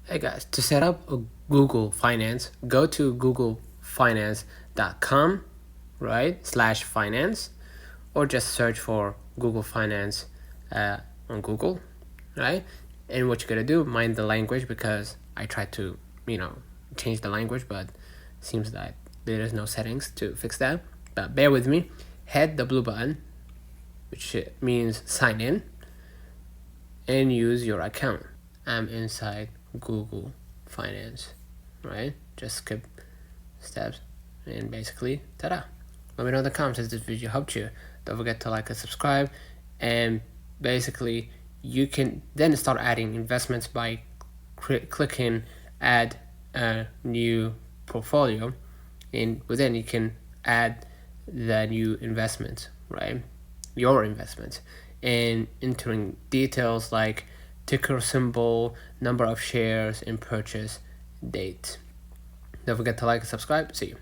Hey guys, to set up a Google Finance, go to googlefinance.com, right, /finance, or just search for Google Finance on Google, right? And what you're gonna do, mind the language, because I tried to, change the language, but seems that there is no settings to fix that. But bear with me. Hit the blue button, which means sign in, and use your account. I'm inside Google Finance, right? Just skip steps and basically, ta-da. Let me know in the comments if this video helped you. Don't forget to like and subscribe, and basically you can then start adding investments by clicking add a new portfolio, and within you can add the new investment, right? Your investment, and entering details like ticker symbol, number of shares, and purchase date. Don't forget to like and subscribe. See you.